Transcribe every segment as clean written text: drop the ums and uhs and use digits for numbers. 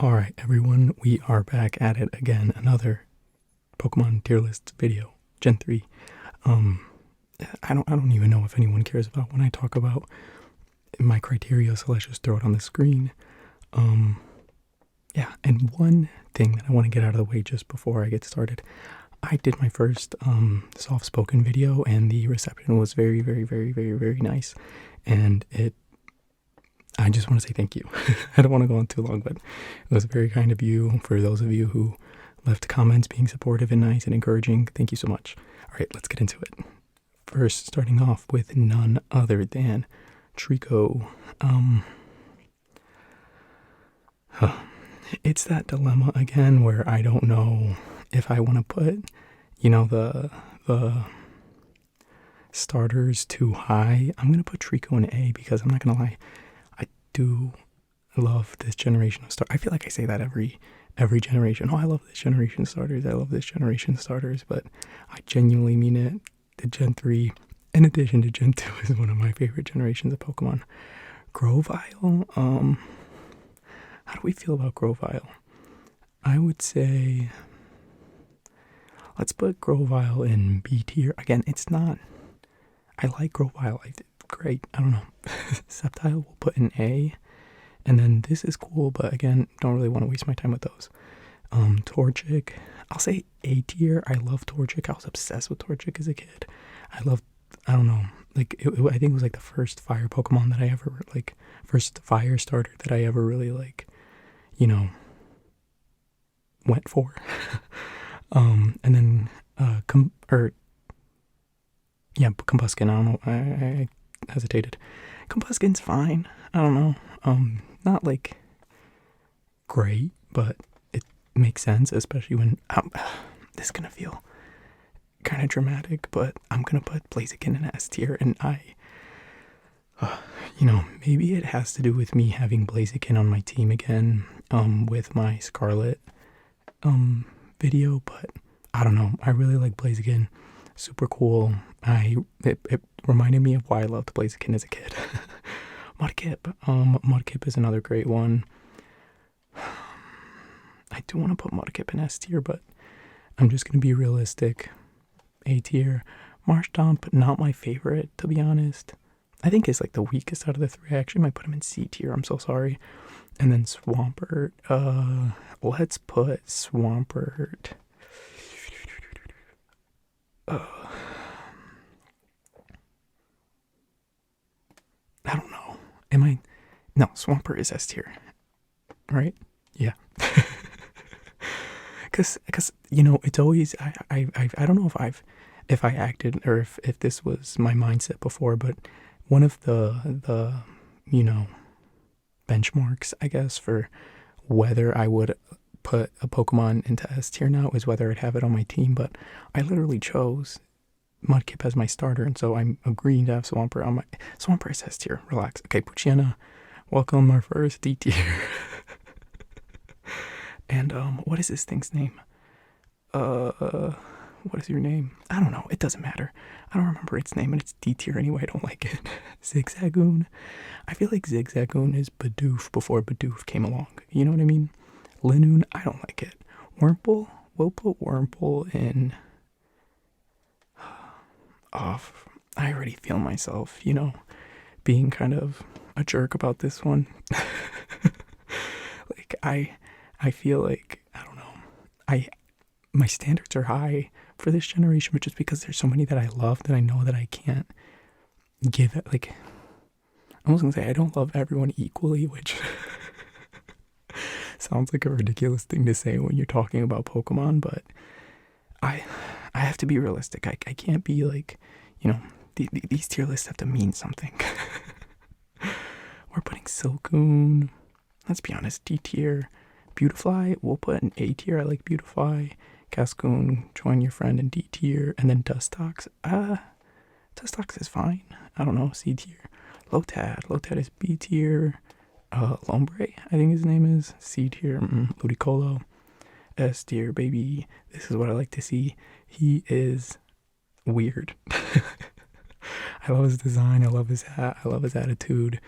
Alright everyone, we are back at it again, another Pokemon tier list video, Gen 3. I don't even know if anyone cares about when I talk about my criteria, so let's just throw it on the screen. Yeah, and one thing that I want to get out of the way just before I get started. I did my first soft-spoken video and the reception was very, very, very, very, very nice, and I just want to say thank you. I don't want to go on too long, but it was very kind of you. For those of you who left comments being supportive and nice and encouraging, thank you so much. All right, let's get into it. First, starting off with none other than Trico. It's that dilemma again where I don't know if I want to put, the starters too high. I'm going to put Trico in A because I'm not going to lie, I do love this generation of starters. I feel like I say that every generation. Oh, I love this generation starters. I love this generation starters, but I genuinely mean it. The Gen 3, in addition to Gen 2, is one of my favorite generations of Pokemon. Grovyle, how do we feel about Grovyle? I would say, let's put Grovyle in B tier. Again, it's not, I like Grovyle, great, I don't know. Sapphire we'll put in A, and then this is cool, but again, don't really want to waste my time with those. Torchic, I'll say A tier. I love Torchic. I was obsessed with Torchic as a kid. I don't know, like, I think it was like the first fire Pokemon that I ever, like, first fire starter that I ever really, like, went for. And then, Combuskin, I don't know, I hesitated. Combuskin's fine, I don't know, not, like, great, but it makes sense, especially when, this is gonna feel kind of dramatic, but I'm gonna put Blaziken in S tier, and maybe it has to do with me having Blaziken on my team again, with my Scarlet, video, but I don't know, I really like Blaziken, super cool. It reminded me of why I loved Blaziken as a kid. Mudkip is another great one. I do want to put Mudkip in S tier, but I'm just going to be realistic. A tier. Marshtomp, not my favorite, to be honest. I think it's like the weakest out of the three. I actually might put him in C tier, I'm so sorry. And then Swampert. Let's put Swampert. I don't know. No, Swampert is S tier, right? Yeah. Cause it's always, I don't know if I acted or if this was my mindset before, but one of the benchmarks, I guess, for whether I would put a Pokemon into S tier now is whether I'd have it on my team, but I literally chose Mudkip as my starter, and so I'm agreeing to have Swampert on my... Swampert is S tier, relax. Okay, Poochyena, welcome our first D tier. And, what is this thing's name? What is your name? I don't know, it doesn't matter. I don't remember its name, and it's D tier anyway, I don't like it. Zigzagoon. I feel like Zigzagoon is Bidoof before Bidoof came along, you know what I mean? Linoon, I don't like it. Wurmple, we'll put Wurmple in... I already feel myself, being kind of a jerk about this one. Like, I feel like, I don't know, my standards are high for this generation, but just because there's so many that I love that I know that I can't give it, like, I was gonna say I don't love everyone equally, which sounds like a ridiculous thing to say when you're talking about Pokemon, but I have to be realistic. I can't be like, these tier lists have to mean something. We're putting Silcoon, let's be honest, D tier. Beautifly, we'll put an A tier. I like Beautifly. Cascoon, join your friend in D tier. And then Dustox. Dustox is fine. I don't know, C tier. Lotad is B tier. Lombre, I think his name is C tier. Ludicolo, S tier, baby. This is what I like to see. He is weird. I love his design. I love his hat. I love his attitude.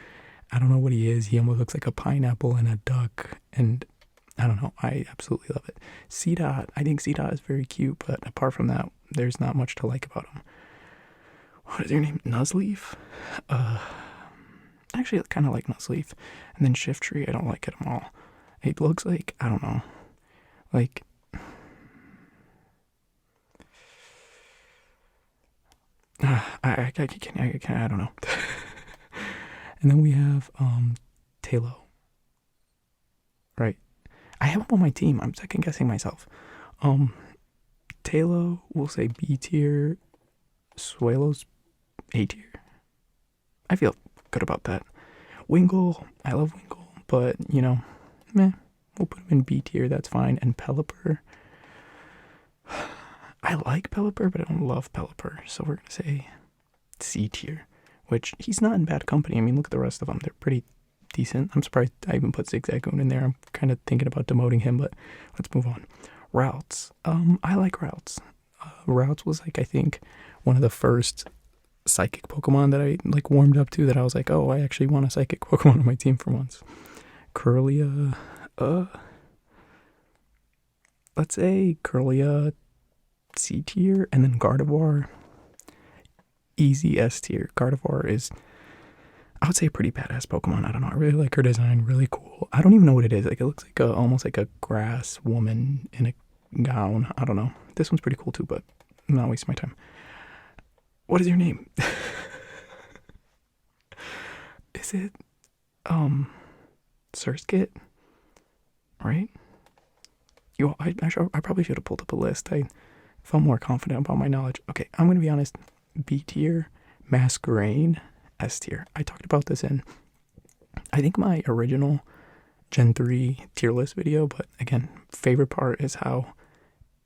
I don't know what he is. He almost looks like a pineapple and a duck. And I don't know. I absolutely love it. C-Dot, I think C-Dot is very cute, but apart from that, there's not much to like about him. What is your name? Nuzleaf? Actually, I kind of like Nuzleaf. And then Shift Tree, I don't like it at all. It looks like, I don't know, like, I don't know. And then we have Talo, right? I have him on my team. I'm second guessing myself. Talo, we'll say B tier. Suelo's A tier. I feel good about that. Wingle, I love Wingle, but you know, meh. We'll put him in B tier. That's fine. And Pelipper, I like Pelipper, but I don't love Pelipper, so we're gonna say C tier. Which he's not in bad company. I mean, look at the rest of them; they're pretty decent. I'm surprised I even put Zigzagoon in there. I'm kind of thinking about demoting him, but let's move on. Routes. I like Routes. Routes was like, I think, one of the first psychic Pokemon that I like warmed up to, that I was like, oh, I actually want a psychic Pokemon on my team for once. Curlia, let's say Curlia C tier, and then Gardevoir easy S tier. Gardevoir is, I would say, a pretty badass Pokemon. I don't know. I really like her design. Really cool. I don't even know what it is. Like, it looks like almost like a grass woman in a gown. I don't know. This one's pretty cool too, but I'm not wasting my time. What is your name? Is it Surskit? Right? I probably should have pulled up a list. I felt more confident about my knowledge. Okay, I'm gonna be honest. B tier, Masquerain, S tier. I talked about this in, I think, my original Gen 3 tier list video, but again, favorite part is how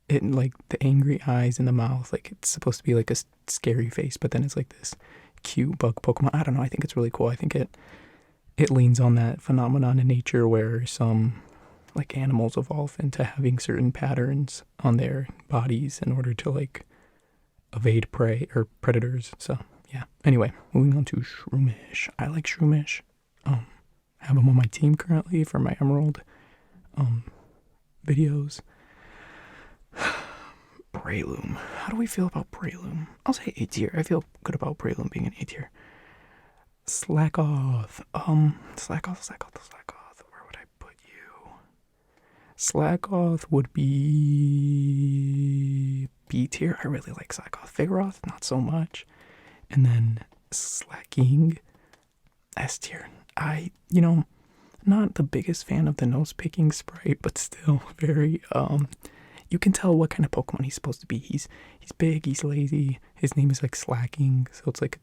it, like, the angry eyes in the mouth, like, it's supposed to be like a scary face, but then it's like this cute bug Pokemon. I don't know, I think it's really cool. I think it leans on that phenomenon in nature where some, like, animals evolve into having certain patterns on their bodies in order to, like, evade prey or predators. So yeah, anyway, moving on to Shroomish. I like Shroomish. Have him on my team currently for my Emerald videos. Breloom, how do we feel about Breloom? I'll say A tier. I feel good about Breloom being an A tier. Slackoth, where would I put you? Slackoth would be B tier. I really like Slackoth. Vigoroth, not so much. And then Slacking, S tier. Not the biggest fan of the nose picking sprite, but still very, you can tell what kind of Pokemon he's supposed to be. He's big, he's lazy, his name is like Slacking, so it's like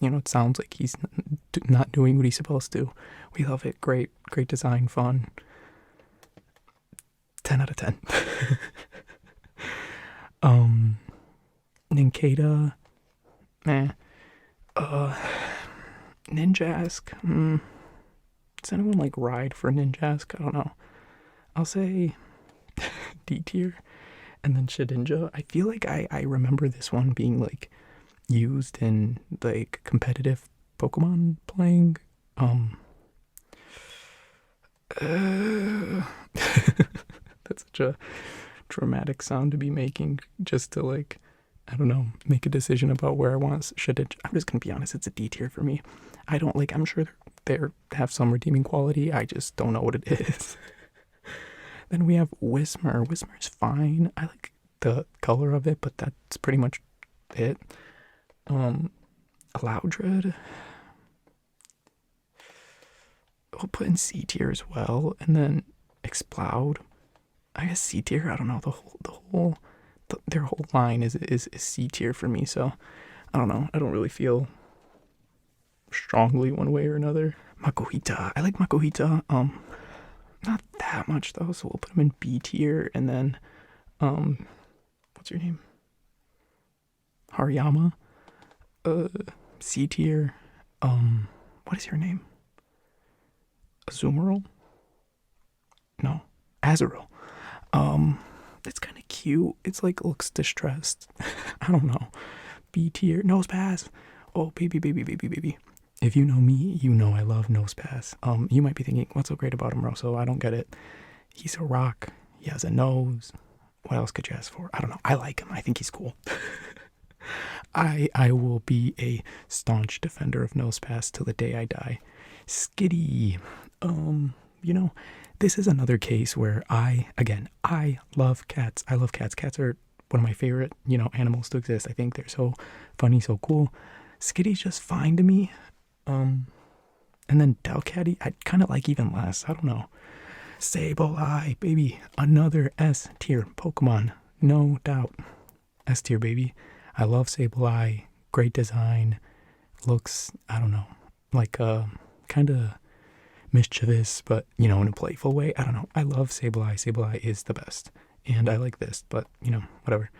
it sounds like he's not doing what he's supposed to. We love it. Great design, fun. 10 out of 10. Nincada, Ninjask, does anyone like ride for Ninjask? I don't know. I'll say D tier. And then Shedinja, I feel like I remember this one being like used in like competitive Pokemon playing. That's such a dramatic sound to be making just to, like, I don't know, make a decision about where I want Shedinja. I'm just gonna be honest, it's a D tier for me. I don't like, I'm sure they have some redeeming quality, I just don't know what it is. Then we have Whismur. Whismur is fine. I like the color of it, but that's pretty much it. Loudred, we'll put in C tier as well. And then Exploud, I guess C tier. I don't know, their whole line is C tier for me, so I don't know. I don't really feel strongly one way or another. Makuhita, I like Makuhita. Not that much though, so we'll put him in B tier. And then what's your name? Hariyama, C tier. What is your name? Azumarill? No, Azurill. It's kind of cute. It's like, looks distressed. I don't know. B tier. Nosepass. Oh, baby. If you know me, you know I love Nosepass. You might be thinking, what's so great about him, Rosso? I don't get it. He's a rock. He has a nose. What else could you ask for? I don't know. I like him. I think he's cool. I will be a staunch defender of nose pass till the day I die. Skitty. You know, this is another case where I love cats. I love cats. Cats are one of my favorite, animals to exist. I think they're so funny, so cool. Skitty's just fine to me. And then Delcatty, I kind of like even less. I don't know. Sableye, baby. Another S tier Pokemon. No doubt. S tier, baby. I love Sableye. Great design. Looks, I don't know, like kind of mischievous, but, in a playful way. I don't know. I love Sableye. Sableye is the best. And I like this, but, whatever.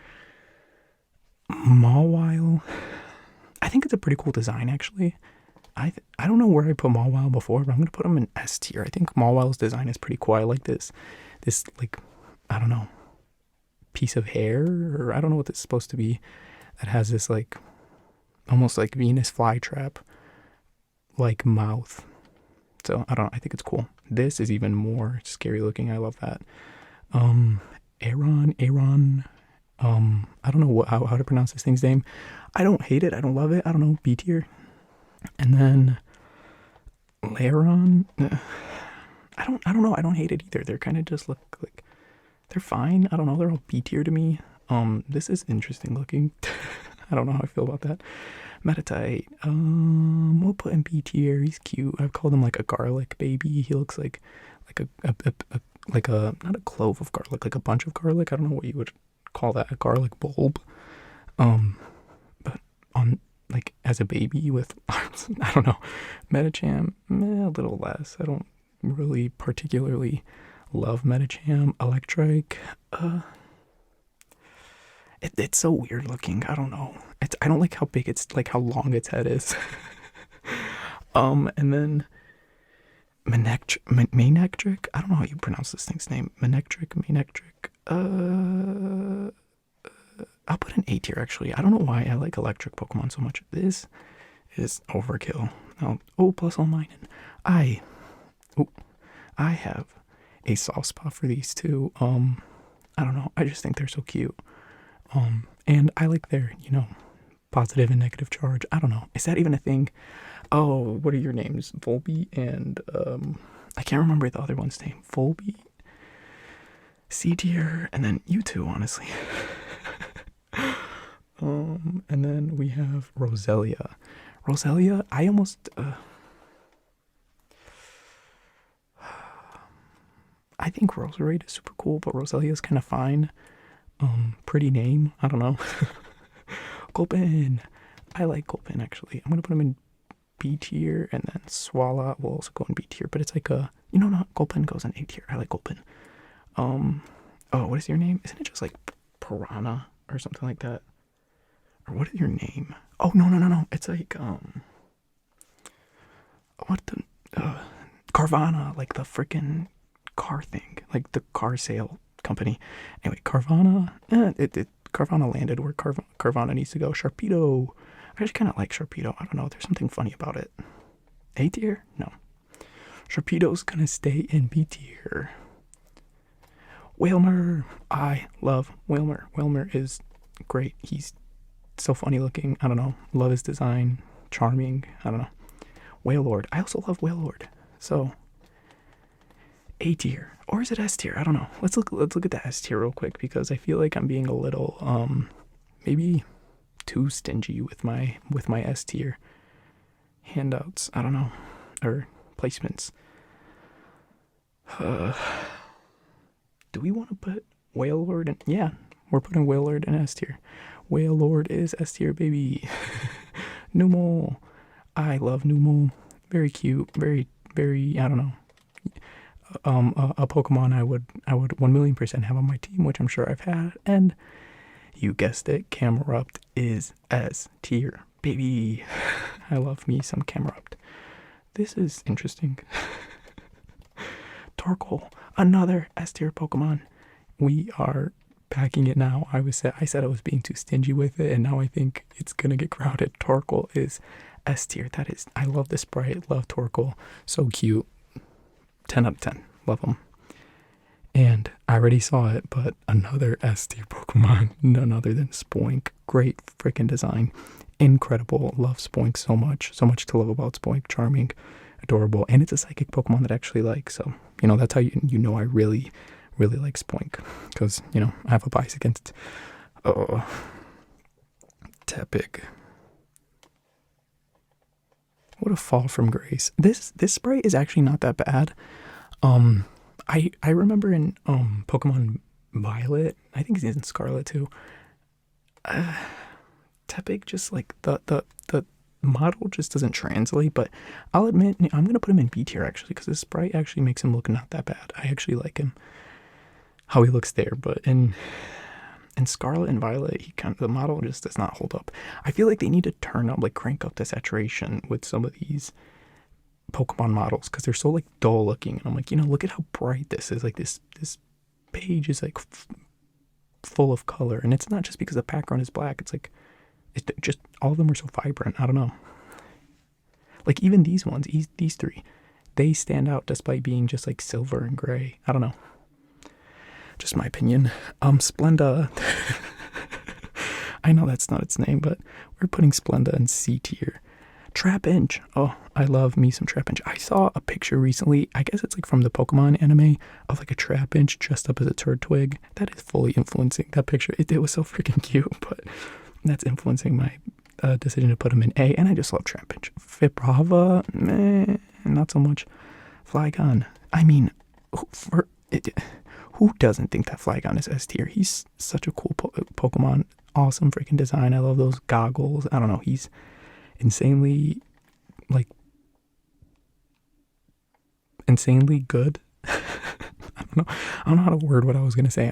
Mawile. I think it's a pretty cool design, actually. I don't know where I put Mawile before, but I'm going to put him in S tier. I think Mawile's design is pretty cool. I like this like, I don't know, piece of hair, or I don't know what this is supposed to be, that has this, like, almost like Venus flytrap, like, mouth. So, I don't know. I think it's cool. This is even more scary looking. I love that. Aron. I don't know how to pronounce this thing's name. I don't hate it. I don't love it. I don't know. B tier. And then Lairon. I don't know. I don't hate it either. They're kind of just look like they're fine. I don't know. They're all B tier to me. This is interesting looking. I don't know how I feel about that. Meditite. We'll put in B tier. He's cute. I've called him like a garlic baby. He looks like a not a clove of garlic, like a bunch of garlic. I don't know what you would call that, a garlic bulb. But on, like, as a baby with arms, I don't know. Medicham, a little less. I don't really particularly love Medicham. Electric, it's so weird looking. I don't know. I don't like how big it's, like, how long its head is. And then Manectric. I don't know how you pronounce this thing's name. Manectric. I'll put an A tier, actually. I don't know why I like electric Pokemon so much. This is overkill. Plus all mine. I have a soft spot for these two. I don't know. I just think they're so cute. And I like their, positive and negative charge. I don't know. Is that even a thing? Oh, what are your names? Volby and, I can't remember the other one's name. Volby, C tier, and then you two, honestly. And then we have Roselia. I almost, I think Roserade is super cool, but Roselia is kind of fine. Pretty name. I don't know. Gulpin. I like Gulpin, actually. I'm going to put him in B tier, and then Swallow will also go in B tier, but it's like a, not Gulpin goes in A tier. I like Gulpin. What is your name? Isn't it just like Piranha or something like that? Or what is your name? Oh, no. It's like, Carvana, like the freaking car thing, like the car sale company. Anyway, Carvana, Carvana landed where Carvana needs to go. Sharpedo. I just kind of like Sharpedo. I don't know. There's something funny about it. A tier? No. Sharpedo's gonna stay in B tier. Wailmer. I love Wailmer. Wailmer is great. He's so funny looking. I don't know. Love his design. Charming. I don't know. Wailord. I also love Wailord. So, A tier. Or is it S tier? I don't know. Let's look at the S tier real quick, because I feel like I'm being a little maybe too stingy with my S tier handouts. I don't know. Or placements. Do we want to put Wailord in? Yeah, we're putting Wailord in S tier. Wailord is S tier, baby. Numel. I love Numel. Very cute. Very, I don't know. A Pokemon I would 1,000,000% have on my team, which I'm sure I've had. And you guessed it, Camerupt is S tier, baby. I love me some Camerupt. This is interesting. Torkoal, another S tier Pokemon. We are packing it now. I said I was being too stingy with it, and now I think it's gonna get crowded. Torkoal is S tier. I love the sprite. Love Torkoal. So cute. 10 out of 10. Love him. already saw it, but another S tier Pokemon, none other than Spoink. Great freaking design. Incredible. Love Spoink so much. So much to love about Spoink. Charming, adorable, and it's a psychic Pokemon that I actually like. So, that's how you know I really, really like Spoink. Because, I have a bias against Tepig. What a fall from grace. This sprite is actually not that bad. I remember in Pokemon Violet, I think it's in Scarlet too. Tepig just like the model just doesn't translate, but I'll admit I'm gonna put him in B tier actually because this sprite actually makes him look not that bad. I actually like him how he looks there, but in Scarlet and Violet, the model just does not hold up. I feel like they need to crank up the saturation with some of these Pokemon models because they're so like dull looking. And I'm like, look at how bright this is. Like this page is like full of color, and it's not just because the background is black. It's like just all of them are so vibrant. I don't know. Like even these ones, these three, they stand out despite being just like silver and gray. I don't know. Just my opinion. Splenda. I know that's not its name, but we're putting Splenda in C tier. Trapinch. Oh, I love me some Trapinch. I saw a picture recently, I guess it's like from the Pokemon anime, of like a Trapinch dressed up as a Turtwig. That is fully influencing that picture. It was so freaking cute, but that's influencing my decision to put him in A. And I just love Trapinch. Vibrava, meh, not so much. Flygon. I mean, who doesn't think that Flygon is S tier? He's such a cool Pokemon. Awesome freaking design. I love those goggles. I don't know. He's insanely good. I don't know how to word what I was gonna say.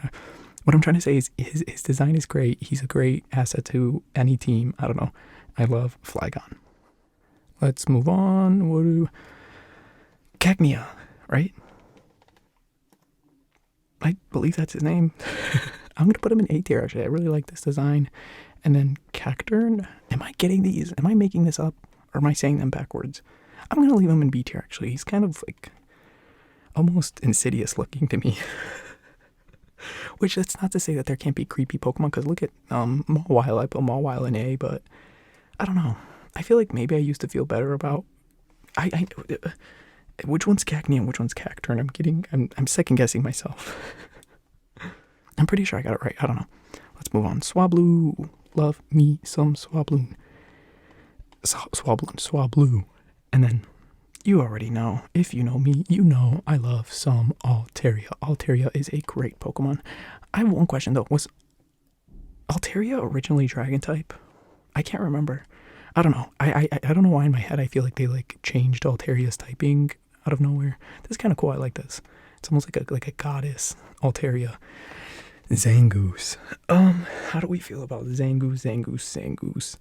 What I'm trying to say is his design is great. He's a great asset to any team. I don't know. I love Flygon. Let's move on. Cagnia, right? I believe that's his name. I'm gonna put him in A tier actually. I really like this design. And then Cacturn. Am I getting these? Am I making this up? Or am I saying them backwards? I'm going to leave him in B tier, actually. He's kind of like almost insidious looking to me. Which, that's not to say that there can't be creepy Pokemon, because look at Mawile. I put Mawile in A, but I don't know. I feel like maybe I used to feel better about... which one's Cacnea and which one's Cacturn? I'm second guessing myself. I'm pretty sure I got it right. I don't know. Let's move on. Swablu. Love me some Swablu. Swablu. And then, you already know, if you know me, you know I love some Altaria. Altaria is a great Pokemon. I have one question though. Was Altaria originally Dragon type? I can't remember. I don't know. I don't know why in my head I feel like they like changed Altaria's typing out of nowhere. This is kind of cool. I like this. It's almost like a goddess. Altaria. Zangoose. How do we feel about Zangoose?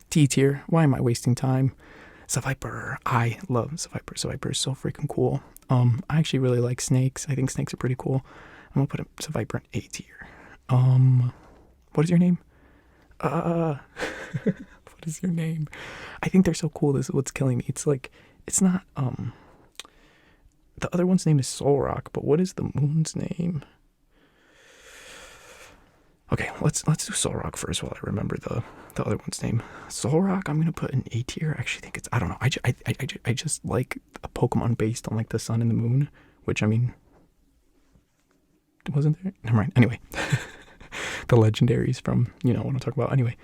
T tier. Why am I wasting time? Sapphire. I love Sapphire. Sapphire is so freaking cool. I actually really like snakes. I think snakes are pretty cool. I'm gonna put Sapphire in A tier. What is your name? What is your name? I think they're so cool. This is what's killing me. It's like, it's not, the other one's name is Solrock, but what is the moon's name? Okay, let's do Solrock first while I remember the other one's name. Solrock, I'm gonna put in A tier. I actually think it's, I don't know. I just like a Pokemon based on like the sun and the moon, which I mean, wasn't there? Never mind. Anyway, the legendaries from what I'm talking about. Anyway,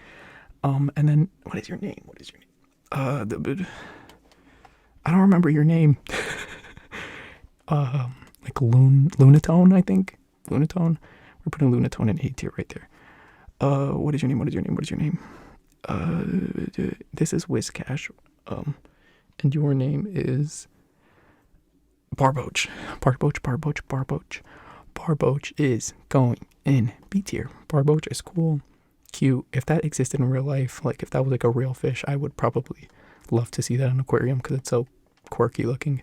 and then what is your name? I don't remember your name. Like Lunatone, I think. Lunatone. We're putting Lunatone in A tier right there. What is your name? This is Whiscash. And your name is Barboach. Barboach is going in B tier. Barboach is cool, cute. If that existed in real life, like if that was like a real fish, I would probably love to see that in an aquarium because it's so quirky looking.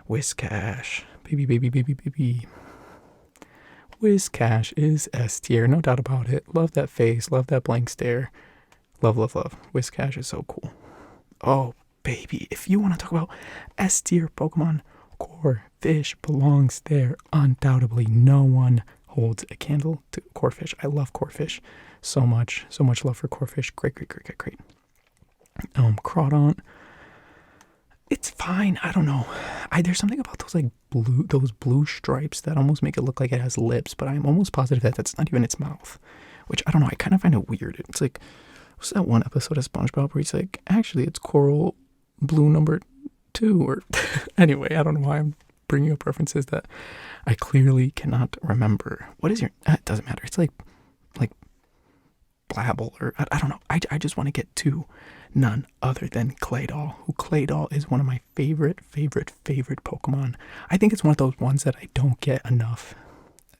Whiscash. Baby. Whiscash is S tier, no doubt about it. Love that face, love that blank stare. Love. Whiscash is so cool. Oh, baby. If you want to talk about S tier Pokemon, core fish belongs there. Undoubtedly, no one holds a candle to core fish. I love core fish so much. So much love for core fish. Great. Crawdon. It's fine. I don't know. There's something about those blue stripes that almost make it look like it has lips, but I'm almost positive that that's not even its mouth. Which I don't know. I kind of find it weird. It's like, what's that one episode of SpongeBob where he's like, actually, it's coral blue number 2, or anyway, I don't know why I'm bringing up references that I clearly cannot remember. What is your? It doesn't matter. It's like Blabble, or I don't know. I just want to get to none other than Claydol. Who Claydol is one of my favorite Pokemon. I think it's one of those ones that I don't get enough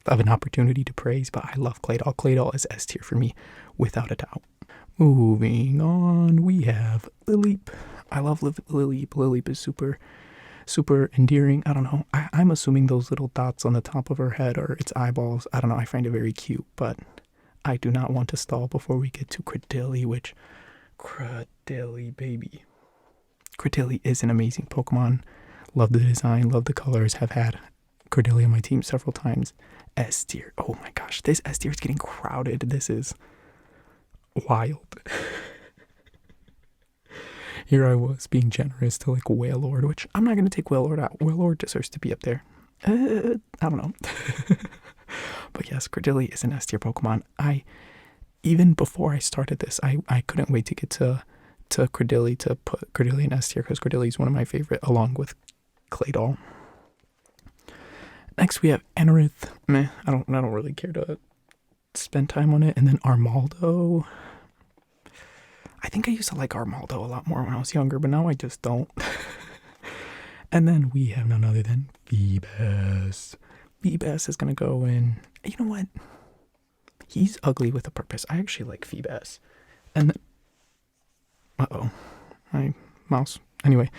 of an opportunity to praise, but I love Claydol. Claydol is S tier for me, without a doubt. Moving on, we have Lileep. I love Lileep. Lileep is super endearing. I don't know. I'm assuming those little dots on the top of her head are its eyeballs. I don't know. I find it very cute, but I do not want to stall before we get to Cradily, Cradily, baby. Cradily is an amazing Pokemon. Love the design, love the colors. Have had Cradily on my team several times. S tier. Oh my gosh, this S tier is getting crowded. This is wild. Here I was being generous to like Wailord, which I'm not going to take Wailord out. Wailord deserves to be up there. I don't know. But yes, Cradily is an S tier Pokemon. Even before I started this, I couldn't wait to get to Cradily, to put Cradily in S tier, because Cradily is one of my favorite, along with Claydol. Next we have Anorith. Meh, I don't really care to spend time on it. And then Armaldo. I think I used to like Armaldo a lot more when I was younger, but now I just don't. And then we have none other than Feebas. Feebas is gonna go in. You know what? He's ugly with a purpose. I actually like Feebas. And then, my mouse. Anyway,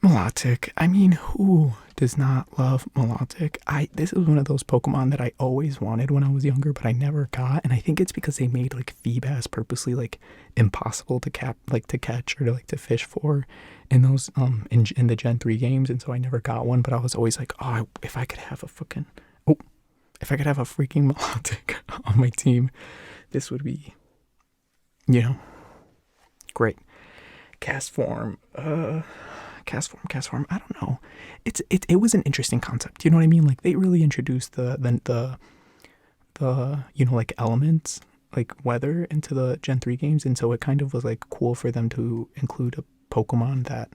Milotic. I mean, who does not love Milotic? This is one of those Pokemon that I always wanted when I was younger, but I never got. And I think it's because they made like Feebas purposely like impossible to catch or to fish for in those in the Gen 3 games, and so I never got one. But I was always like, oh, if I could have a freaking Milotic on my team, this would be, great. Cast form. I don't know. It was an interesting concept. You know what I mean? Like they really introduced the like elements, like weather, into the Gen 3 games, and so it kind of was like cool for them to include a Pokemon that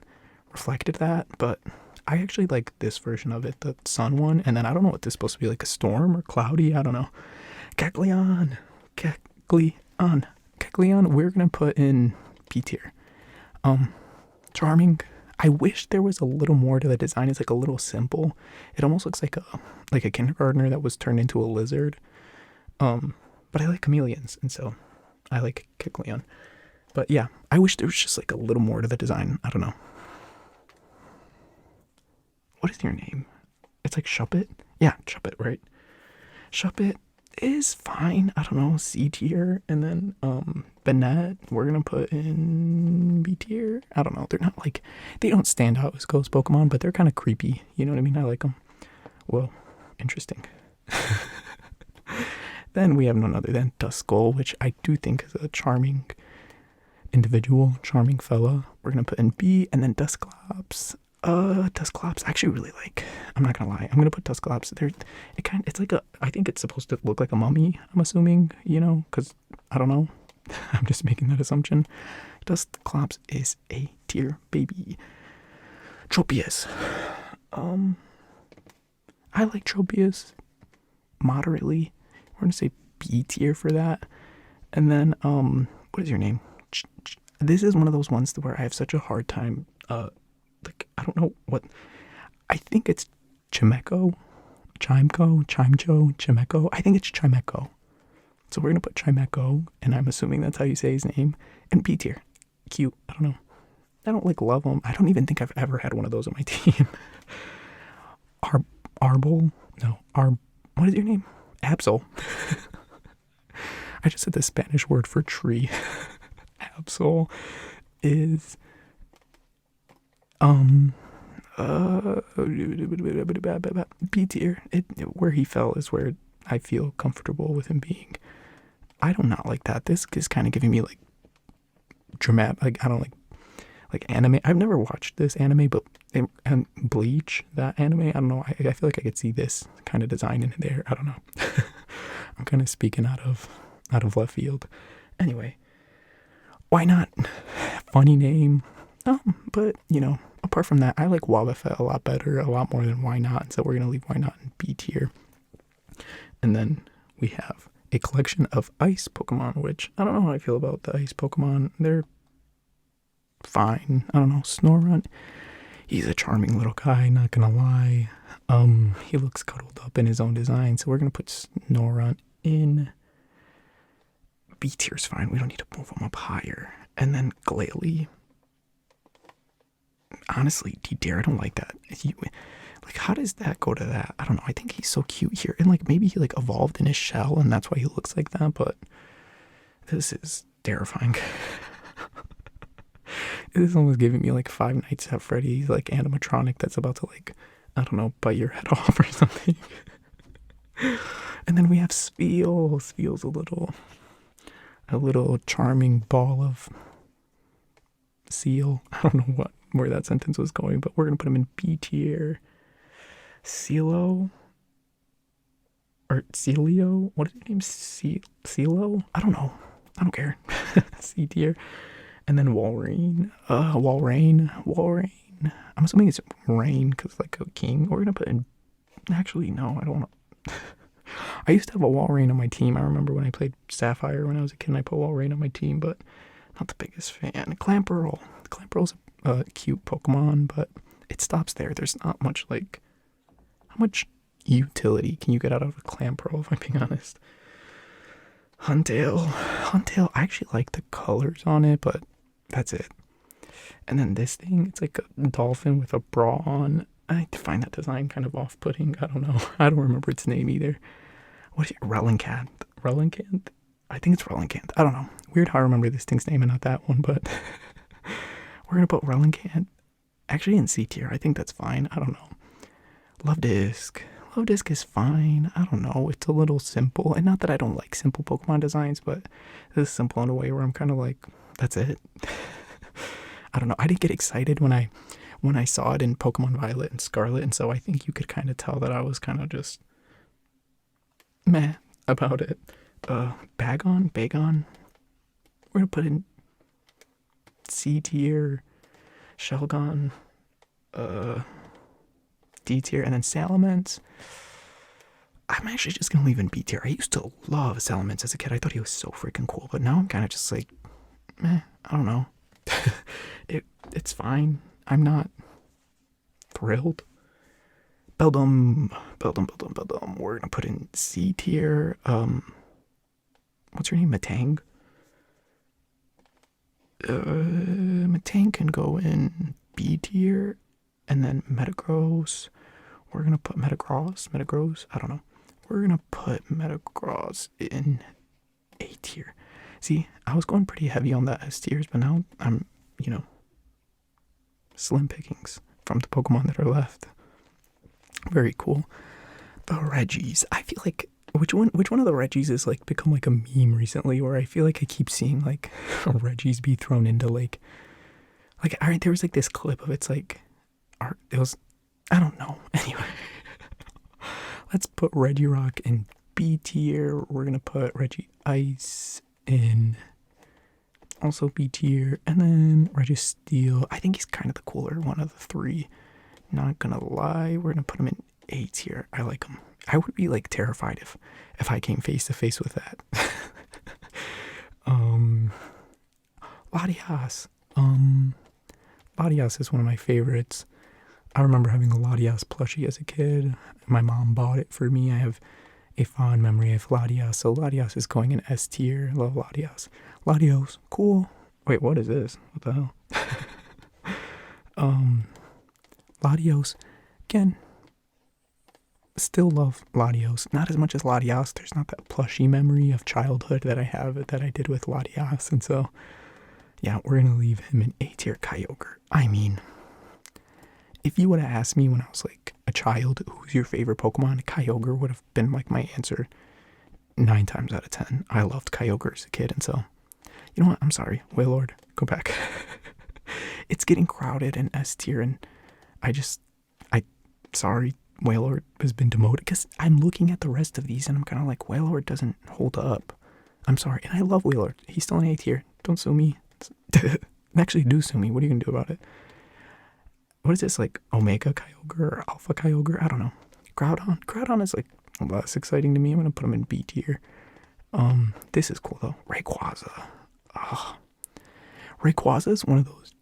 reflected that. But I actually like this version of it, the sun one, and then I don't know what this is supposed to be, like a storm or cloudy. I don't know. Kecleon, we're gonna put in P tier. Charming. I wish there was a little more to the design. It's like a little simple. It almost looks like a kindergartner that was turned into a lizard. But I like chameleons, and so I like Kecleon. But yeah, I wish there was just like a little more to the design. I don't know. What is your name? It's like Shuppet? Yeah, Shuppet, right? Shuppet is fine. I don't know, C tier. And then Banette, we're gonna put in B tier. I don't know. They're not like, they don't stand out as ghost Pokemon, but they're kind of creepy. You know what I mean? I like them. Whoa, interesting. Then we have none other than Duskull, which I do think is a charming individual, charming fella. We're gonna put in B, and then Dusclops. Dusclops I actually really like. I'm not gonna lie. I'm gonna put Dusclops. It's like I think it's supposed to look like a mummy, I'm assuming, because I don't know. I'm just making that assumption. Dusclops is A tier, baby. Tropius. I like Tropius moderately. We're gonna say B tier for that. And then, what is your name? This is one of those ones where I have such a hard time, I don't know what, I think it's Chimecho. I think it's Chimecho. So we're gonna put Chimecho, and I'm assuming that's how you say his name. And B tier. Cute. I don't know. I don't love him. I don't even think I've ever had one of those on my team. What is your name? Absol. I just said the Spanish word for tree. Absol is B tier. Where he fell is where I feel comfortable with him being. I do not like that. This is kind of giving me like dramatic. Like I don't like anime. I've never watched this anime, but and Bleach, that anime. I don't know. I feel like I could see this kind of design in there. I don't know. I'm kind of speaking out of left field. Anyway, why not? Funny name. But you know, apart from that, I like Wobbuffet a lot better, a lot more than Why Not. So we're gonna leave Why Not in B tier. And then we have a collection of ice Pokemon, which I don't know how I feel about the ice Pokemon. They're fine. I don't know. Snorunt, he's a charming little guy, not gonna lie. He looks cuddled up in his own design, so we're gonna put Snorunt in B tier's fine. We don't need to move him up higher. And then Glalie. Honestly, D-Dare, I don't like that. Like, how does that go to that? I don't know. I think he's so cute here. And, like, maybe he, like, evolved in his shell, and that's why he looks like that, but this is terrifying. This is almost giving me, like, Five Nights at Freddy's, like, animatronic that's about to, like, I don't know, bite your head off or something. And then we have Spiel. Spiel's a little charming ball of seal. I don't know where that sentence was going, but we're gonna put him in B tier. Celio? What is his name? Celo? I don't know. I don't care. C tier. And then Walrein. Walrein. I'm assuming it's Rain because like a king. We're gonna put in. Actually, no, I don't want to. I used to have a Walrein on my team. I remember when I played Sapphire when I was a kid, and I put Walrein on my team, but not the biggest fan. Clamperl. Clamperl's a cute Pokemon, but it stops there. There's not much like. How much utility can you get out of a Clamperl, if I'm being honest? Huntail, I actually like the colors on it, but that's it. And then this thing, it's like a dolphin with a bra on. I find that design kind of off-putting. I don't know. I don't remember its name either. What is it? Relicanth? I think it's Relicanth. I don't know. Weird how I remember this thing's name and not that one, but we're going to put Relicanth actually in C tier. I think that's fine. I don't know. Love Disc is fine. I don't know. It's a little simple. And not that I don't like simple Pokemon designs, but this is simple in a way where I'm kind of like, that's it. I don't know. I didn't get excited when I saw it in Pokemon Violet and Scarlet, and so I think you could kind of tell that I was kind of just meh about it. Bagon, we're gonna put in C tier. Shelgon, D tier, and then Salamence. I'm actually just gonna leave in B tier. I used to love Salamence as a kid. I thought he was so freaking cool, but now I'm kind of just like, meh. I don't know. It's fine. I'm not thrilled. Beldum. We're gonna put in C tier. What's her name? Matang. Matang can go in B tier, and then Metagross. We're gonna put Metagross. I don't know. We're gonna put Metagross in A tier. See, I was going pretty heavy on the S tiers, but now I'm, slim pickings from the Pokemon that are left. Very cool. The Reggies. I feel like which one of the Reggies has like become like a meme recently, where I feel like I keep seeing like Reggies be thrown into like all right, there was like this clip of it's like it was, I don't know. Anyway, let's put Regirock in B tier. We're gonna put Regice in also B tier, and then Registeel. I think he's kind of the cooler one of the three. Not gonna lie, we're gonna put him in A tier. I like him. I would be like terrified if I came face to face with that. Latias. Latias is one of my favorites. I remember having a Latias plushie as a kid. My mom bought it for me. I have a fond memory of Latias. So Latias is going in S tier. Love Latias. Latios, cool. Wait, what is this? What the hell? Latios, again, still love Latios. Not as much as Latias. There's not that plushy memory of childhood that I have that I did with Latias. And so, yeah, we're going to leave him in A tier. Kyogre. I mean, if you would have asked me when I was like a child, who's your favorite Pokemon, Kyogre would have been like my answer 9 times out of 10. I loved Kyogre as a kid, and so, you know what? I'm sorry, Wailord, go back. It's getting crowded in S tier, and sorry, Wailord has been demoted, because I'm looking at the rest of these, and I'm kind of like, Wailord doesn't hold up. I'm sorry, and I love Wailord. He's still in A tier. Don't sue me. Actually, do sue me. What are you gonna do about it? What is this, like Omega Kyogre or Alpha Kyogre? I don't know. Groudon is like less exciting to me. I'm gonna put him in B tier. This is cool though. Rayquaza. Rayquaza is one of those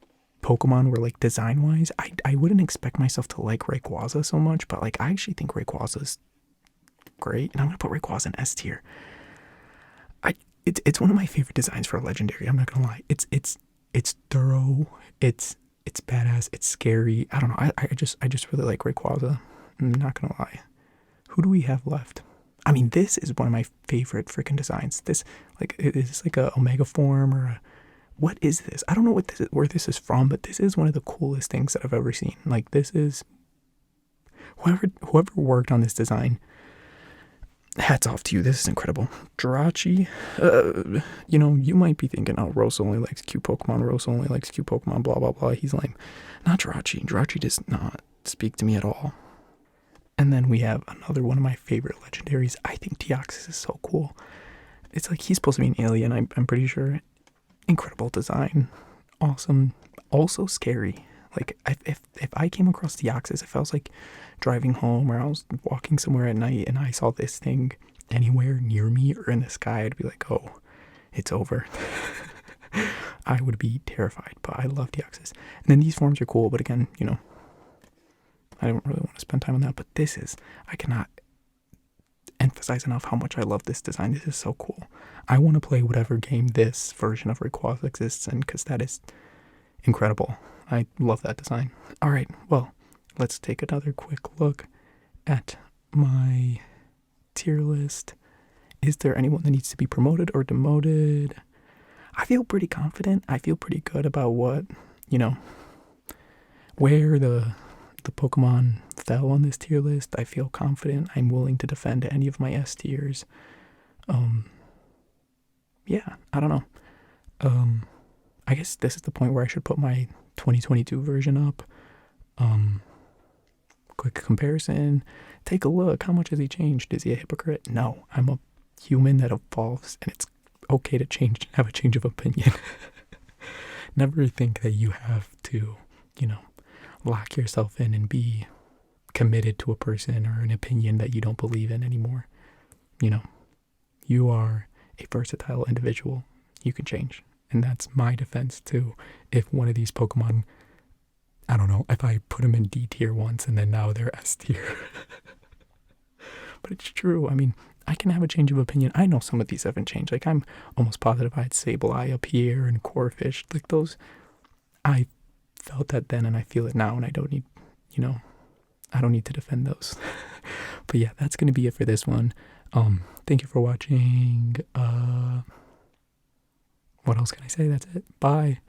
Pokemon where, like, design wise, I wouldn't expect myself to like Rayquaza so much, but like I actually think Rayquaza is great, and I'm gonna put Rayquaza in S tier. It's one of my favorite designs for a legendary. I'm not gonna lie. It's thorough. It's badass. It's scary. I don't know. I just really like Rayquaza. I'm not gonna lie. Who do we have left? I mean, this is one of my favorite freaking designs. This, like, it's like a Omega form or a, what is this? I don't know what this is, where this is from, but this is one of the coolest things that I've ever seen. Like, this is whoever worked on this design. Hats off to you. This is incredible. Jirachi, you know, you might be thinking, oh, Rosa only likes cute Pokemon. Rosa only likes cute Pokemon, blah, blah, blah. He's lame. Not Jirachi. Jirachi does not speak to me at all. And then we have another one of my favorite legendaries. I think Deoxys is so cool. It's like he's supposed to be an alien, I'm pretty sure. Incredible design. Awesome. Also scary. Like, if I came across Deoxys, if I was like driving home or I was walking somewhere at night and I saw this thing anywhere near me or in the sky, I'd be like, oh, it's over. I would be terrified, but I love Deoxys. And then these forms are cool, but again, you know, I don't really want to spend time on that. But this is, I cannot emphasize enough how much I love this design. This is so cool. I want to play whatever game this version of Rayquaza exists in, because that is incredible. I love that design. All right, well, let's take another quick look at my tier list. Is there anyone that needs to be promoted or demoted? I feel pretty confident. I feel pretty good about what, you know, where the Pokemon fell on this tier list. I feel confident. I'm willing to defend any of my S tiers. Yeah, I don't know. I guess this is the point where I should put my 2022 version up. Quick comparison. Take a look. How much has he changed? Is he a hypocrite? No, I'm a human that evolves, and it's okay to have a change of opinion. Never think that you have to, you know, lock yourself in and be committed to a person or an opinion that you don't believe in anymore. You know, you are a versatile individual. You can change. And that's my defense too. If one of these Pokemon, I don't know, if I put them in D tier once and then now they're S tier. But it's true. I mean, I can have a change of opinion. I know some of these haven't changed. Like, I'm almost positive I had Sableye up here and Corphish. Like, those, I felt that then and I feel it now, and I don't need, you know, I don't need to defend those. But yeah, that's going to be it for this one. Thank you for watching. What else can I say? That's it. Bye.